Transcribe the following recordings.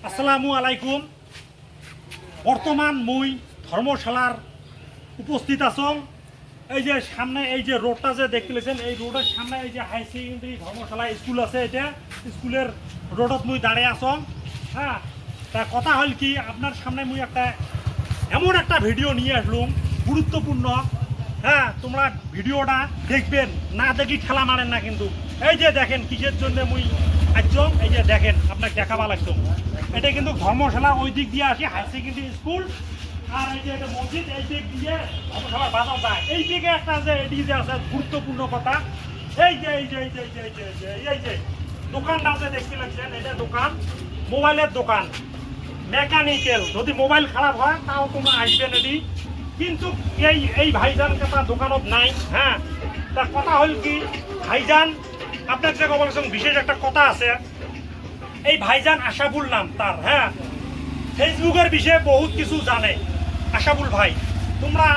আসসালামু আলাইকুম। বর্তমান মুই ধর্মশালার উপস্থিত আছং। এই যে সামনে এই যে রোডটা যে দেখতে লেছেন, এই রোডের সামনে এই যে হাই সেকেন্ডারি ধর্মশালা স্কুল আছে, এটা স্কুলের রোডত মুই দাঁড়িয়ে আছং। হ্যাঁ, তা কথা হল কি, আপনার সামনে মুই এমন একটা ভিডিও নিয়ে আসলুম, গুরুত্বপূর্ণ। হ্যাঁ, তোমরা ভিডিওটা দেখবেন, না দেখি ঠেলা মারেন না কিন্তু। এই যে দেখেন কিসের জন্য মুই আসছং, এই যে দেখেন, আপনাকে দেখাবা লাগতো। এটা কিন্তু ধর্মশালা ওই দিক দিয়ে আসি হাই সেকেন্ডারি স্কুল, আর এই যে এটা মসজিদ এই দিক দিয়ে ধর্মশালার বাজার যায়। এই দিকে একটা যে এদিকে যে আছে গুরুত্বপূর্ণ কথা, এই যে এই যে এই যে এই যে এই যে এই যে দোকানটা যে দেখতে লাগছেন, এটা দোকান, মোবাইলের দোকান, মেকানিক্যাল। যদি মোবাইল খারাপ হয় তাও তোমরা আসবেন এটি, কিন্তু এই এই ভাইজান কথা দোকানত নাই। হ্যাঁ, তার কথা হল কি, ভাইজান আপনার যে বলছেন বিশেষ একটা কথা আছে। এই ভাইজান আশাফুল নাম তার। হ্যাঁ, ফেসবুকের বিষয়ে বহুত কিছু জানে আশাফুল ভাই। তোমরা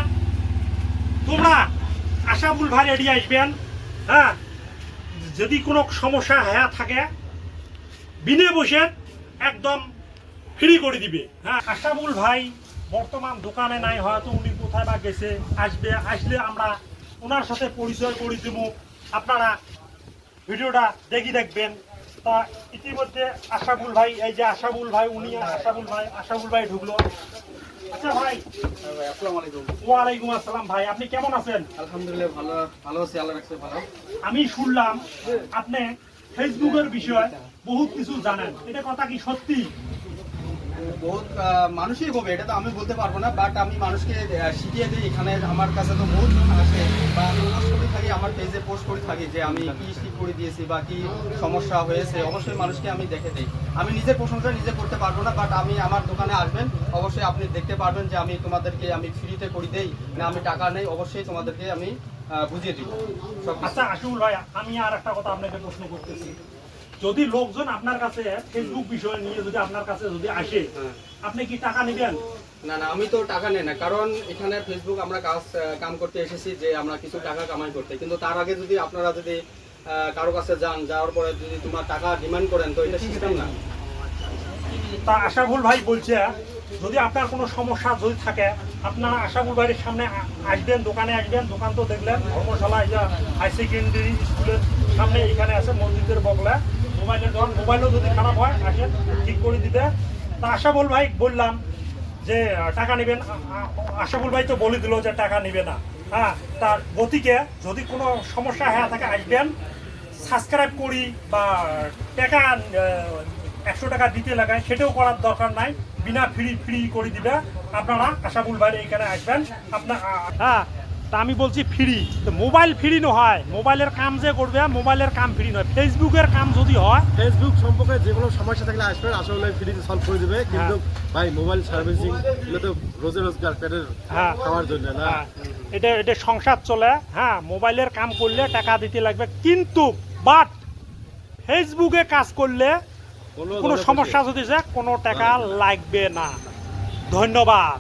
তোমরা আশাফুল ভাই এড়িয়ে আসবেন। হ্যাঁ, যদি কোনো সমস্যা হ্যাঁ থাকে বিনে বসে একদম ফ্রি করে দিবে। হ্যাঁ, আশাফুল ভাই বর্তমান দোকানে নাই, হয়তো উনি কোথায় বা গেছে, আসলে আমরা ওনার সাথে পরিচয় করে দেব। আপনারা ভিডিওটা দেখবেন। তা ইতিমধ্যে আশাফুল ভাই, এই যে আশাফুল ভাই, উনি আশাফুল ভাই ঢুকলো। আচ্ছা ভাই, আসসালামু আলাইকুম। ওয়ালাইকুম আসসালাম। ভাই আপনি কেমন আছেন? আলহামদুলিল্লাহ ভালো আছি, আল্লাহ রাখছে ভালো। আমি শুনলাম আপনি ফেসবুকের বিষয়ে বহুত কিছু জানেন, এটা কথা কি সত্যি? বহুত মানুষই হবে, এটা তো আমি বলতে পারবো না, বাট আমি মানুষকে শিখিয়ে দিই। এখানে আমার কাছে তো বহুত জন আসে, বা আমি পোস্ট করে থাকি, আমার পেজে পোস্ট করে থাকি যে আমি কি ঠিক করে দিয়েছি বা কি সমস্যা হয়েছে। অবশ্যই মানুষকে আমি দেখে দিই। আমি নিজের প্রশংসা নিজে করতে পারবো না, বাট আমি আমার দোকানে আসবেন, অবশ্যই আপনি দেখতে পারবেন যে আমি তোমাদেরকে আমি ফ্রিতে করে দেই না, আমি টাকা নেই। অবশ্যই তোমাদেরকে আমি বুঝিয়ে দিব। আচ্ছা আশাফুল ভাই, আমি আর একটা কথা আপনাকে প্রশ্ন করতেছি। যদি লোকজন আপনার কাছে ফেসবুক বিষয় নিয়ে যদি আপনার কাছে যদি আসে, আপনি কি টাকা নেবেন? না না, আমি তো টাকা নেই না, কারণ এখানে ফেসবুক আমরা কাম করতে এসেছি যে আমরা কিছু টাকা কামাই করতে। কিন্তু তার আগে যদি আপনারা যদি কারো কাছে যাওয়ার পরে যদি তোমার টাকা ডিমান্ড করেন, তো এটা সিস্টেম না। তা আশাফুল ভাই বলছে, যদি আপনার কোনো সমস্যা যদি থাকে, আপনারা আশাফুল ভাইয়ের সামনে আসবেন, দোকানে আসবেন। দোকান তো দেখলেন, ধর্মশালা হাই সেকেন্ডারি স্কুলের সামনে এখানে আছে, মসজিদের বগলা। মোবাইলের দোকান, মোবাইলও যদি খারাপ হয় আসেন, ঠিক করে দিতে। তা আশাফুল ভাই বললাম যে টাকা নেবেন, আশাফুল ভাই তো বলে দিল যে টাকা নেবে না। হ্যাঁ, তার গতিকে যদি কোনো সমস্যা হয়ে থাকে আসবেন, সাবস্ক্রাইব করি বা টাকা 100 টাকা দিতে লাগায়, সেটাও করার দরকার নাই, বিনা ফ্রি করে দিবে। আপনারা আশাফুল ভাই এখানে আসবেন। আপনার হ্যাঁ, তা আমি বলছি ফ্রি, তো মোবাইল ফ্রি নয়, মোবাইলের কাম যে করবে, মোবাইলের কাম ফ্রি নয়, ফেসবুকের কাম যদি হয়। ফেসবুক সম্পর্কে যে কোনো সমস্যা থাকলে আসবেন, আসলে ফ্রিতে সলভ করে দেবে। কিন্তু ভাই মোবাইল সার্ভিসিং এগুলো তো রোজগার পেটের খাওয়ার জন্য না, এটা সংসার চলে। হ্যাঁ, মোবাইলের কাম করলে টাকা দিতে লাগবে, কিন্তু বাট ফেসবুকে কাজ করলে কোনো সমস্যা যদি যায় কোনো টাকা লাগবে না। ধন্যবাদ।